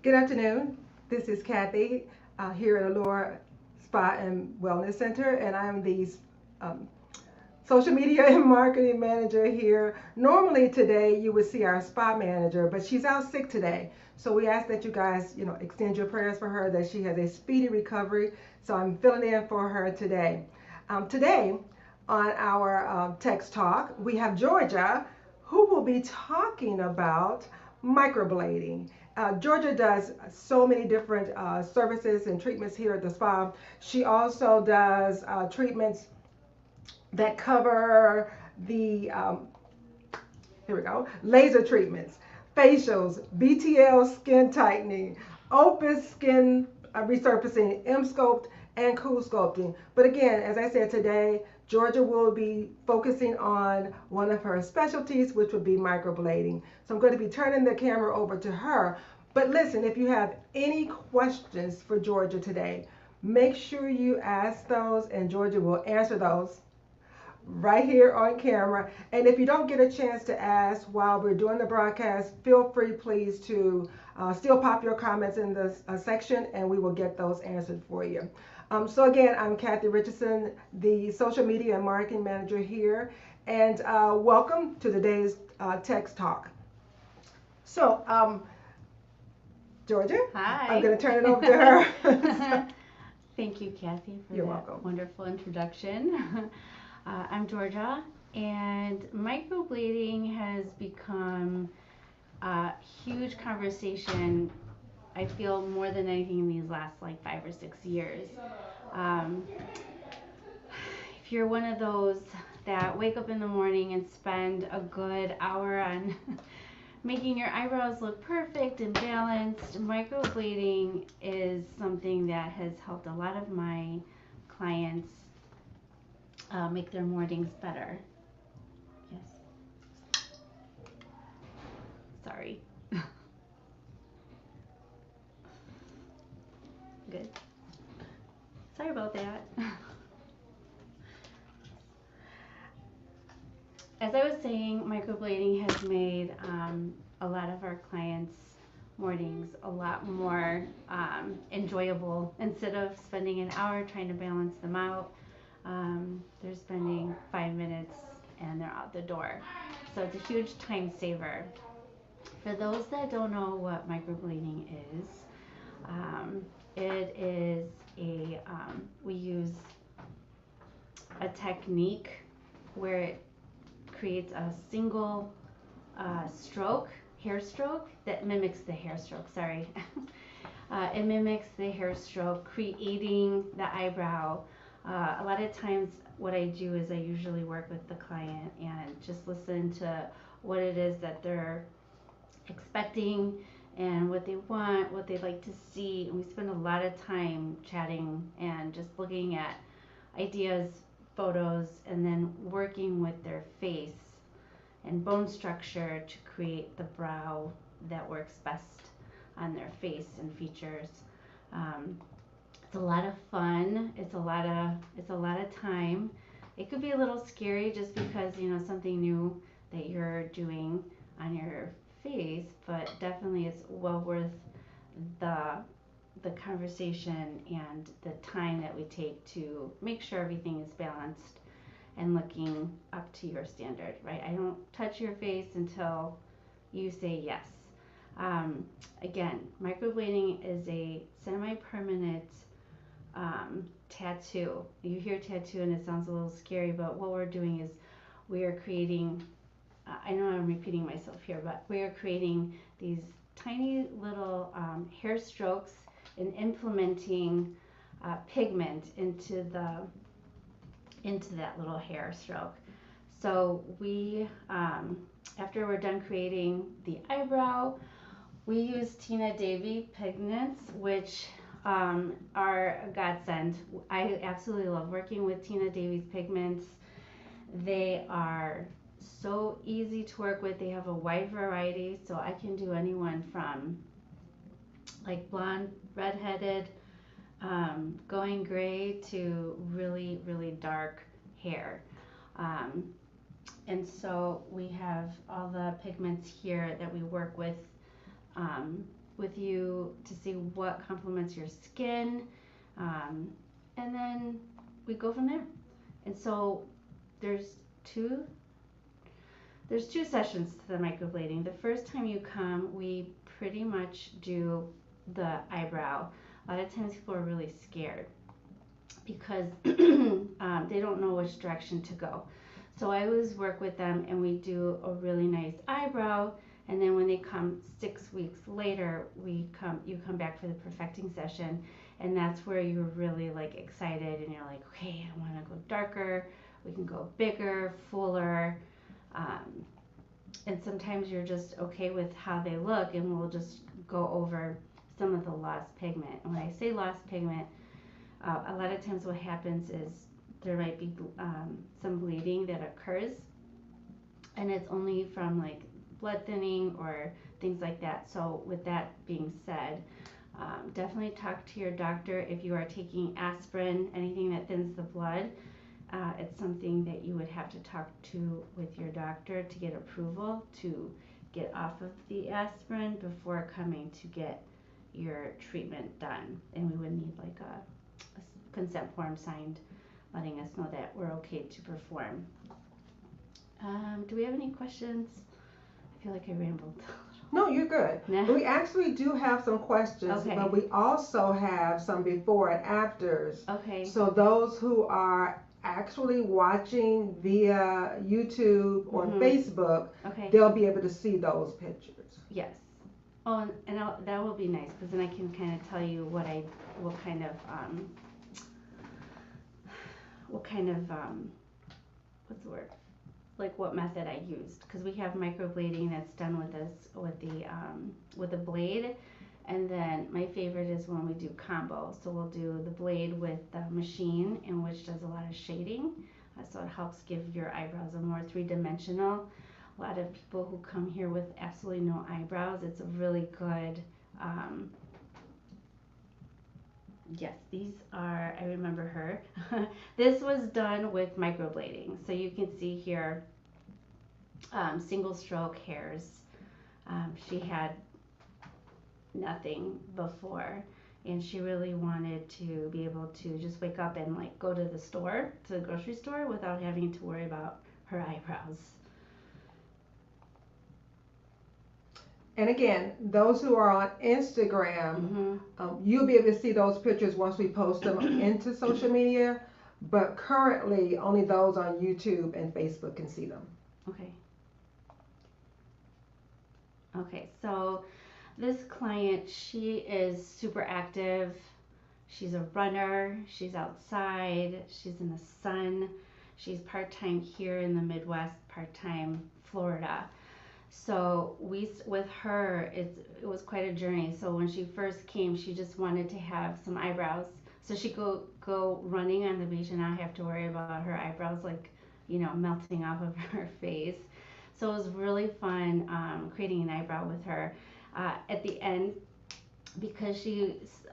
Good afternoon. This is Kathy here at Allure Spa and Wellness Center, and I'm the um, social media and marketing manager here. Normally today you would see our spa manager, but she's out sick today. So we ask that you guys, extend your prayers for her that she has a speedy recovery. So I'm filling in for her today. Today on our text talk, we have Georgia who will be talking about microblading. Georgia does so many different services and treatments here at the spa. She also does treatments that cover the, here we go, laser treatments, facials, BTL skin tightening, Opus skin resurfacing, M-Sculpt, and Cool Sculpting. But again, as I said today, Georgia will be focusing on one of her specialties, which would be microblading. So I'm going to be turning the camera over to her. But listen, if you have any questions for Georgia today, make sure you ask those and Georgia will answer those right here on camera. And if you don't get a chance to ask while we're doing the broadcast, feel free please to still pop your comments in the section and we will get those answered for you. So again, I'm Kathy Richardson, the social media and marketing manager here, and welcome to today's text talk. So Georgia, Hi. I'm going to turn it over to her. Thank you, Kathy, for You're that welcome. wonderful introduction. I'm Georgia, and microblading has become a huge conversation. I feel more than anything in these last like 5 or 6 years. Um, if you're one of those that wake up in the morning and spend a good hour on making your eyebrows look perfect and balanced, microblading is something that has helped a lot of my clients make their mornings better. Yes. Sorry. Good. Sorry about that. As I was saying, microblading has made a lot of our clients' mornings a lot more enjoyable. Instead of spending an hour trying to balance them out, they're spending 5 minutes and they're out the door. So it's a huge time saver. For those that don't know what microblading is, it is we use a technique where it creates a single hair stroke that mimics the hair stroke. Sorry. It mimics the hair stroke, creating the eyebrow. A lot of times, what I do is I usually work with the client and just listen to what it is that they're expecting and what they want, what they'd like to see. And we spend a lot of time chatting and just looking at ideas, photos, and then working with their face and bone structure to create the brow that works best on their face and features. It's a lot of fun. It's a lot of time. It could be a little scary just because something new that you're doing on your face, but definitely it's well worth the the conversation and the time that we take to make sure everything is balanced and looking up to your standard, right? I don't touch your face until you say yes. Again, microblading is a semi-permanent tattoo. You hear tattoo and it sounds a little scary, but what we're doing is we are creating, I know I'm repeating myself here, but we are creating these tiny little hair strokes and implementing pigment into that little hair stroke. So we, after we're done creating the eyebrow, we use Tina Davy pigments, which are a godsend. I absolutely love working with Tina Davy's pigments. They are so easy to work with. They have a wide variety, so I can do anyone from like blonde, redheaded, going gray to really, really dark hair. Um, and so we have all the pigments here that we work with. Um, with you to see what complements your skin, um, and then we go from there. And so there's two there's two sessions to the microblading. The first time you come, we pretty much do the eyebrow. A lot of times people are really scared because they don't know which direction to go. So I always work with them and we do a really nice eyebrow, and then when they come 6 weeks later, you come back for the perfecting session, and that's where you're really like excited and you're like, okay, I want to go darker, we can go bigger, fuller, um, and sometimes you're just okay with how they look, and we'll just go over some of the lost pigment. And when I say lost pigment, a lot of times what happens is there might be some bleeding that occurs, and it's only from like blood thinning or things like that. So with that being said, definitely talk to your doctor if you are taking aspirin, anything that thins the blood. It's something that you would have to talk to with your doctor to get approval to get off of the aspirin before coming to get your treatment done. And we would need like a consent form signed letting us know that we're okay to perform. Do we have any questions? I feel like I rambled. No, you're good. Nah. We actually do have some questions, Okay. but we also have some before and afters. Okay. So those who are actually watching via YouTube or Facebook, Okay. they'll be able to see those pictures. Yes. Oh, and that will be nice because then I can kind of tell you what kind of what's the word? Like what method I used, because we have microblading that's done with the blade, and then my favorite is when we do combo. So we'll do the blade with the machine, in which does a lot of shading, so it helps give your eyebrows a more three-dimensional. A lot of people who come here with absolutely no eyebrows, it's a really good. Yes, these are, I remember her. This was done with microblading. So you can see here single stroke hairs. She had nothing before, and she really wanted to be able to just wake up and like go to the grocery store without having to worry about her eyebrows. And again, those who are on Instagram, you'll be able to see those pictures once we post them into social media. But currently, only those on YouTube and Facebook can see them. Okay. Okay, so this client, she is super active. She's a runner. She's outside. She's in the sun. She's part-time here in the Midwest, part-time Florida. So with her, it was quite a journey. So when she first came, she just wanted to have some eyebrows. So she go running on the beach and not have to worry about her eyebrows like, melting off of her face. So it was really fun creating an eyebrow with her. At the end, because she's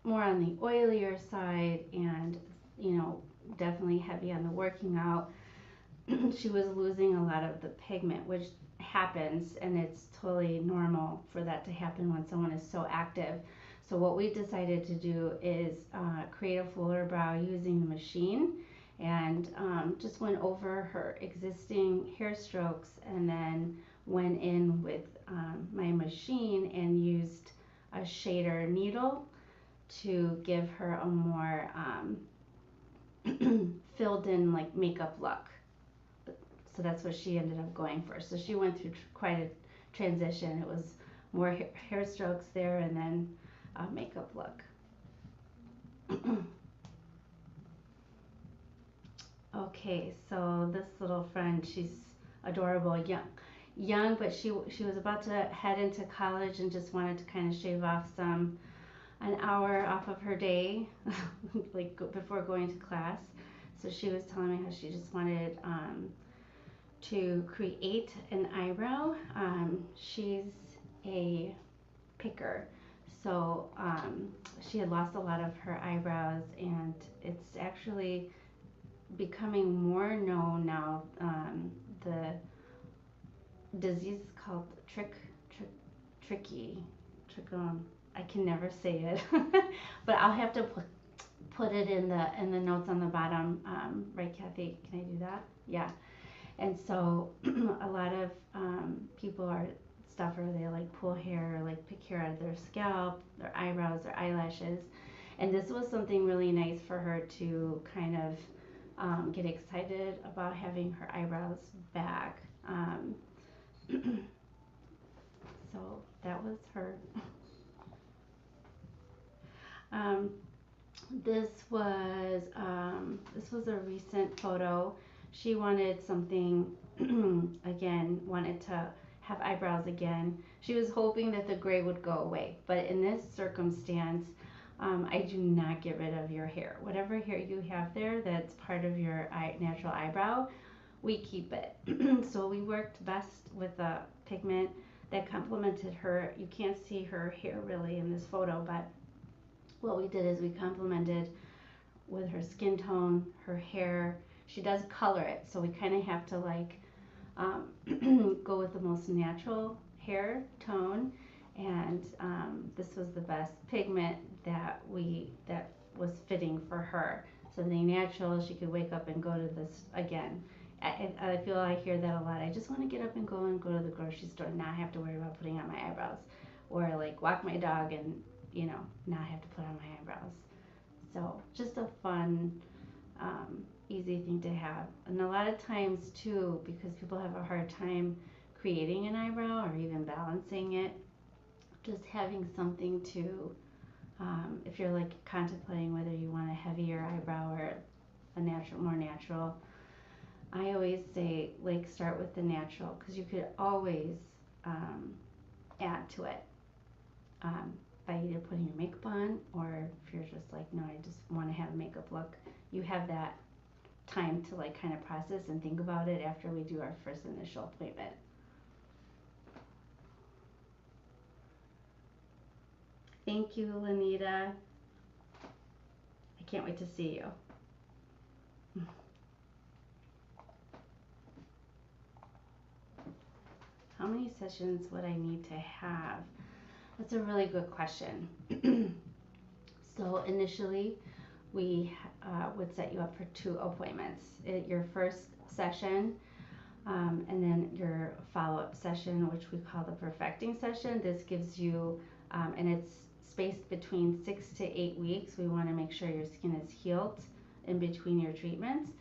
more on the oilier side and, definitely heavy on the working out, she was losing a lot of the pigment, which happens, and it's totally normal for that to happen when someone is so active. So what we decided to do is create a fuller brow using the machine, and just went over her existing hair strokes, and then went in with my machine and used a shader needle to give her a more filled in like makeup look. So that's what she ended up going for. So she went through quite a transition. It was more hair strokes there, and then a makeup look. Okay, so this little friend, she's adorable, young, but she was about to head into college and just wanted to kind of shave off an hour off of her day, like before going to class. So she was telling me how she just wanted to create an eyebrow. She's a picker, so she had lost a lot of her eyebrows, and it's actually becoming more known now. The disease is called I can never say it, but I'll have to put it in the notes on the bottom. Right, Kathy? Can I do that? Yeah. And so a lot of people are stuffer. They like pull hair, or like pick hair out of their scalp, their eyebrows, their eyelashes. And this was something really nice for her to kind of get excited about having her eyebrows back. So that was her. Um, this was a recent photo. She wanted something again, wanted to have eyebrows again. She was hoping that the gray would go away, but in this circumstance, I do not get rid of your hair. Whatever hair you have there that's part of your natural eyebrow, we keep it. So we worked best with a pigment that complemented her. You can't see her hair really in this photo, but what we did is we complemented with her skin tone, her hair. She does color it, so we kind of have to like go with the most natural hair tone. And this was the best pigment that was fitting for her. Something natural. She could wake up and go to this again. I feel I hear that a lot. I just want to get up and go to the grocery store, and not have to worry about putting on my eyebrows, or like walk my dog and not have to put on my eyebrows. So just a fun, easy thing to have. And a lot of times too, because people have a hard time creating an eyebrow or even balancing it, just having something to, if you're like contemplating whether you want a heavier eyebrow or a more natural, I always say like start with the natural, because you could always add to it. By either putting your makeup on, or if you're just like, no, I just want to have a makeup look, you have that time to like kind of process and think about it after we do our first initial appointment. Thank you, Lanitta. I can't wait to see you. How many sessions would I need to have? That's a really good question. So initially, we would set you up for 2 appointments. Your first session, and then your follow-up session, which we call the perfecting session. This gives you, and it's spaced between 6 to 8 weeks. We want to make sure your skin is healed in between your treatments.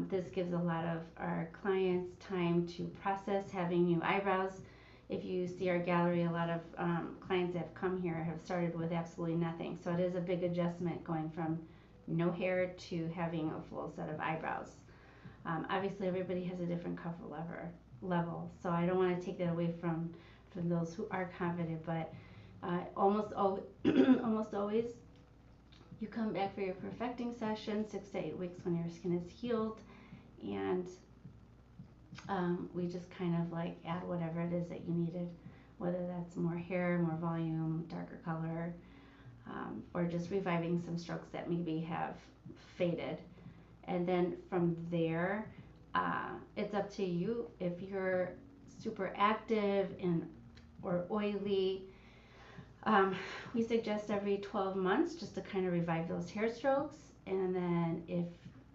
This gives a lot of our clients time to process having new eyebrows. If you see our gallery, a lot of clients that have come here have started with absolutely nothing. So it is a big adjustment going from no hair to having a full set of eyebrows. Obviously, everybody has a different comfort level, so I don't want to take that away from those who are confident. But almost always, you come back for your perfecting session 6 to 8 weeks when your skin is healed, and we just kind of like add whatever it is that you needed, whether that's more hair, more volume, darker color, or just reviving some strokes that maybe have faded. And then from there, it's up to you. If you're super active or oily, we suggest every 12 months just to kind of revive those hair strokes. And then if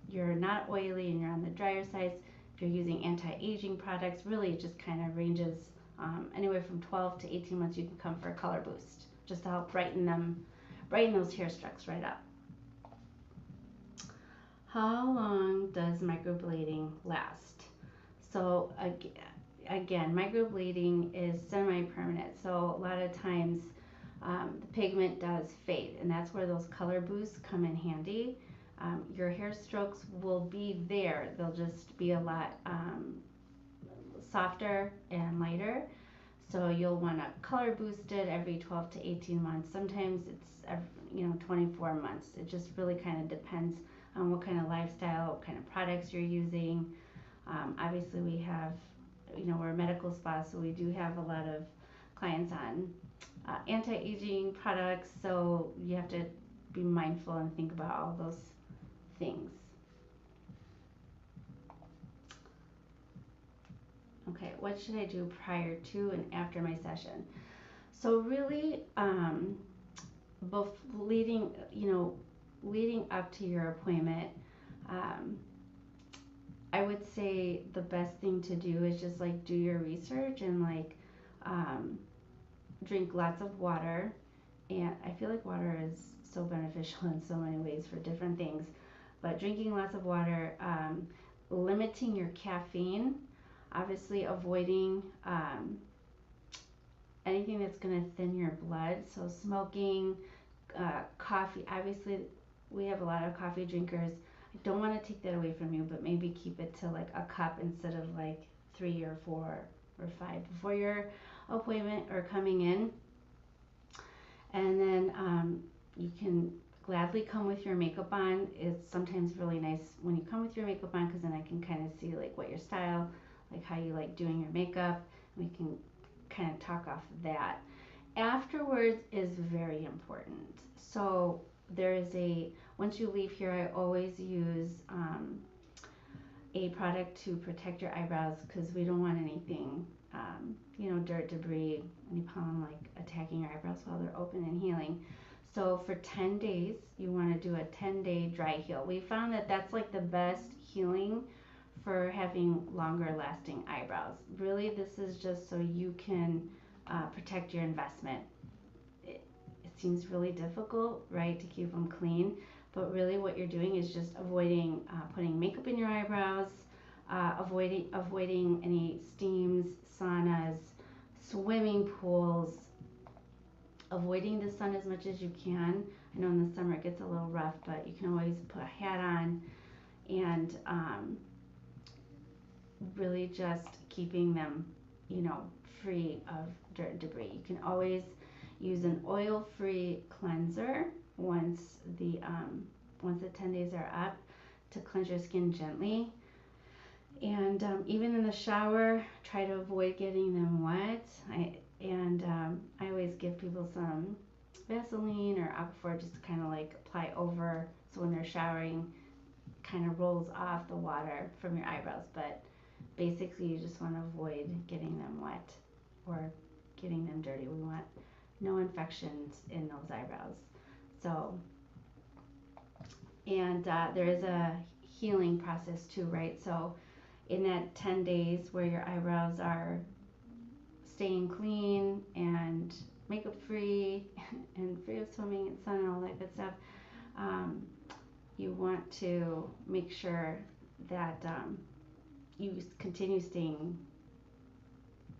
you're not oily and you're on the drier side, if you're using anti-aging products, really it just kind of ranges anywhere from 12 to 18 months. You can come for a color boost just to help brighten those hair strokes right up. How long does microblading last? So again, microblading is semi-permanent. So a lot of times the pigment does fade, and that's where those color boosts come in handy. Your hair strokes will be there. They'll just be a lot softer and lighter. So you'll want to color boost it every 12 to 18 months. Sometimes it's 24 months. It just really kind of depends on what kind of lifestyle, what kind of products you're using. Obviously, we have, we're a medical spa, so we do have a lot of clients on anti-aging products. So you have to be mindful and think about all those things. Okay, what should I do prior to and after my session? So really, leading, leading up to your appointment, um, I would say the best thing to do is just like do your research and like um, drink lots of water. And I feel like water is so beneficial in so many ways for different things. But drinking lots of water, limiting your caffeine, obviously avoiding anything that's going to thin your blood. So smoking, coffee. Obviously, we have a lot of coffee drinkers. I don't want to take that away from you, but maybe keep it to like a cup instead of like 3 or 4 or 5 before your appointment or coming in. And then you can gladly come with your makeup on. It's sometimes really nice when you come with your makeup on because then I can kind of see like what your style, like how you like doing your makeup. We can kind of talk off that. Afterwards is very important. So there is once you leave here, I always use a product to protect your eyebrows because we don't want anything, dirt, debris, any pollen like attacking your eyebrows while they're open and healing. So for 10 days, you want to do a 10-day dry heal. We found that that's like the best healing for having longer lasting eyebrows. Really, this is just so you can protect your investment. It seems really difficult, right, to keep them clean, but really what you're doing is just avoiding putting makeup in your eyebrows, avoiding any steams, saunas, swimming pools, avoiding the sun as much as you can. I know in the summer it gets a little rough, but you can always put a hat on and really just keeping them, free of dirt and debris. You can always use an oil-free cleanser once the 10 days are up to cleanse your skin gently. And even in the shower, try to avoid getting them wet. I always give people some Vaseline or Aquaphor just to kind of like apply over, so when they're showering, kind of rolls off the water from your eyebrows. But basically, you just want to avoid getting them wet or getting them dirty. We want no infections in those eyebrows. So, and there is a healing process too, right? So in that 10 days where your eyebrows are staying clean and makeup free and free of swimming and sun and all that good stuff, you want to make sure that you continue staying,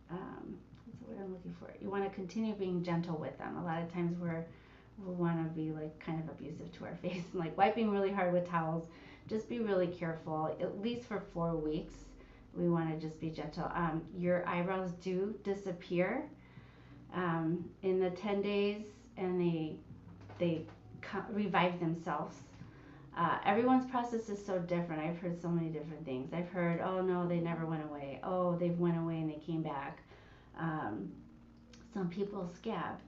what's the word I'm looking for? You want to continue being gentle with them. A lot of times we want to be like kind of abusive to our face and like wiping really hard with towels. Just be really careful, at least for 4 weeks. We want to just be gentle. Your eyebrows do disappear in the 10 days, and they revive themselves. Everyone's process is so different. I've heard so many different things. I've heard, oh no, they never went away. Oh, they went away and they came back. Some people scab,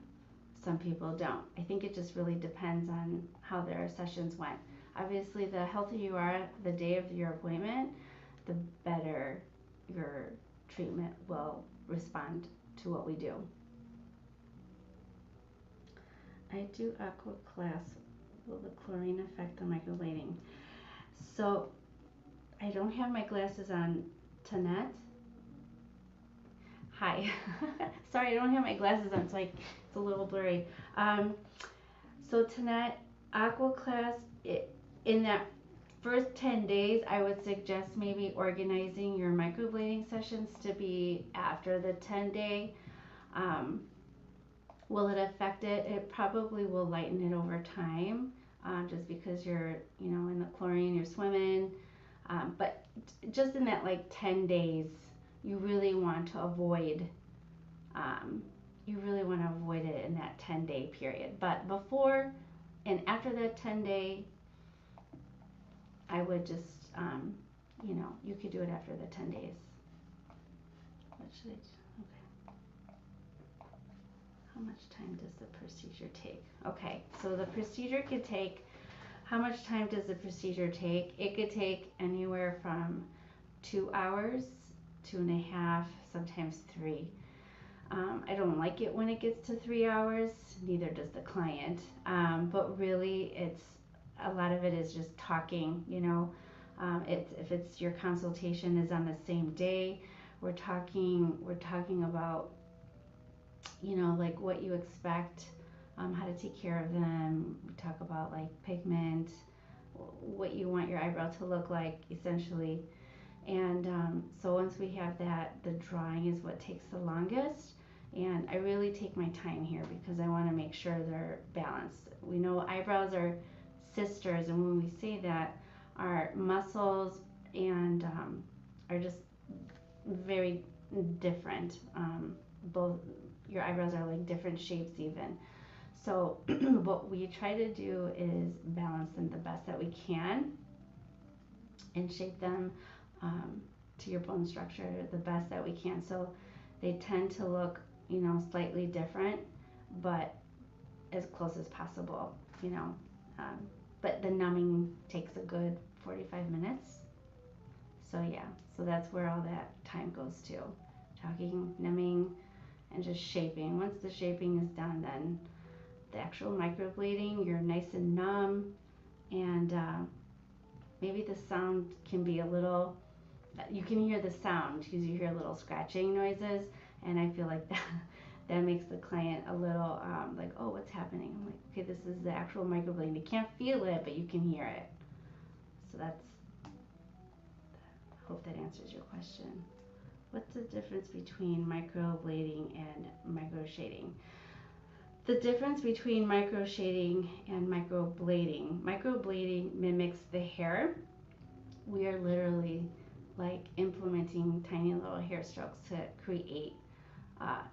some people don't. I think it just really depends on how their sessions went. Obviously, the healthier you are the day of your appointment, the better your treatment will respond to what we do. I do aqua class. Will the chlorine affect the microblading? So I don't have my glasses on tonight. Hi. Sorry, I don't have my glasses on, so it's a little blurry. So tonight, aqua class, in that first 10 days, I would suggest maybe organizing your microblading sessions to be after the 10-day. Will it affect it? It probably will lighten it over time, just because you're, in the chlorine, you're swimming. But just in that like 10 days, you really want to avoid it in that 10-day period. But before and after that 10-day, I would just, you could do it after the 10 days. What should I do? Okay. How much time does the procedure take? Okay, so the procedure could take, how much time does the procedure take? It could take anywhere from 2 hours, 2.5, sometimes 3. I don't like it when it gets to 3 hours, neither does the client. But really, a lot of it is just talking, you know. If it's your consultation is on the same day, we're talking about, you know, like what you expect, how to take care of them. We talk about like pigment, what you want your eyebrow to look like, essentially. And so once we have that, the drawing is what takes the longest. And I really take my time here because I want to make sure they're balanced. We know eyebrows are sisters, and when we say that, our muscles and are just very different. Both your eyebrows are like different shapes, even. So, what we try to do is balance them the best that we can and shape them to your bone structure the best that we can. So they tend to look, you know, slightly different, but as close as possible, you know. But the numbing takes a good 45 minutes. So yeah, so that's where all that time goes to. Talking, numbing, and just shaping. Once the shaping is done, then the actual microblading, you're nice and numb, and maybe the sound can be a little, you can hear the sound because you hear little scratching noises, and I feel like that makes the client a little like, oh, what's happening? I'm like, okay, this is the actual microblading. You can't feel it, but you can hear it. So I hope that answers your question. What's the difference between microblading and microshading? The difference between microshading and microblading mimics the hair. We are literally like implementing tiny little hair strokes to create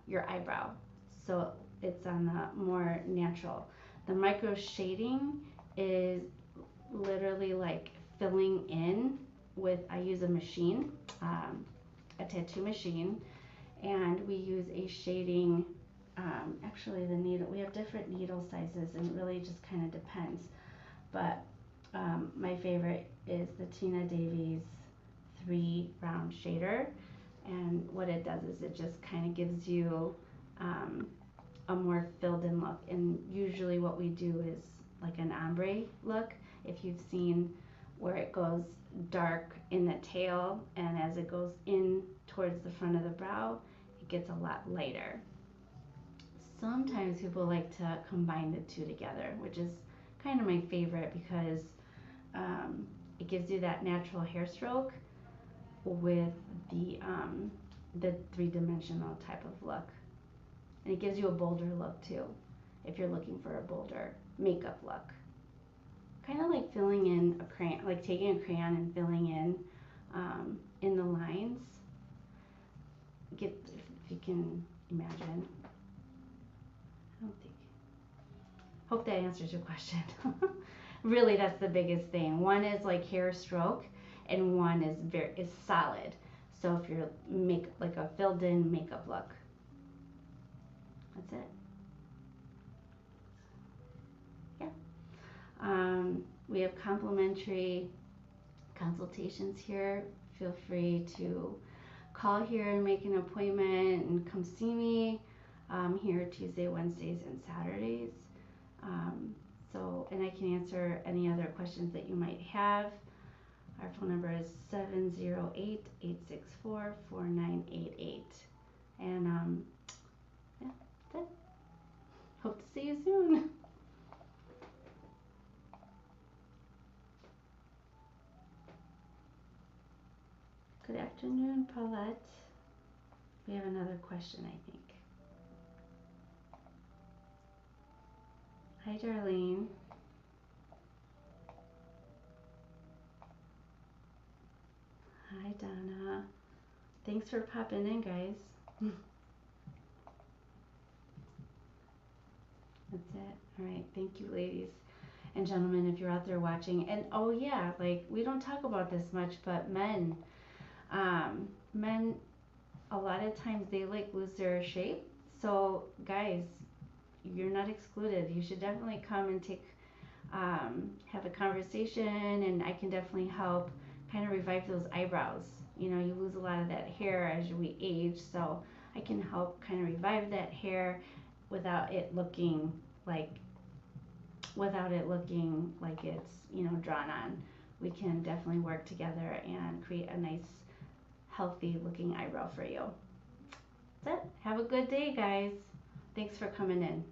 your eyebrow. So it's on the more natural. The micro shading is literally like filling in with, I use a machine, a tattoo machine, and we use a shading, actually the needle, we have different needle sizes, and it really just kind of depends. But my favorite is the Tina Davies 3 round shader, and what it does is it just kind of gives you a more filled in look. And usually what we do is like an ombre look. If you've seen where it goes dark in the tail, and as it goes in towards the front of the brow, it gets a lot lighter. Sometimes people like to combine the two together, which is kind of my favorite because it gives you that natural hair stroke with the three-dimensional type of look, and it gives you a bolder look too if you're looking for a bolder makeup look. Kind of like filling in a crayon, like taking a crayon and filling in the lines. If you can imagine. I don't think. Hope that answers your question. Really, that's the biggest thing. One is like hair stroke, and one is solid. So if you're like a filled in makeup look, that's it. Yeah. We have complimentary consultations here. Feel free to call here and make an appointment and come see me. I'm here Tuesday, Wednesdays, and Saturdays. And I can answer any other questions that you might have. Our phone number is 708-864-4988. And yeah, that's it. Hope to see you soon. Good afternoon, Paulette. We have another question, I think. Hi, Darlene. Hi, Donna. Thanks for popping in, guys. That's it. All right. Thank you, ladies and gentlemen, if you're out there watching. And oh, yeah, like we don't talk about this much, but men, a lot of times they like lose their shape. So, guys, you're not excluded. You should definitely come and have a conversation, and I can definitely help kind of revive those eyebrows. You know, you lose a lot of that hair as we age, so I can help kind of revive that hair without it looking like it's, you know, drawn on. We can definitely work together and create a nice healthy looking eyebrow for you. That's it. Have a good day, guys. Thanks for coming in.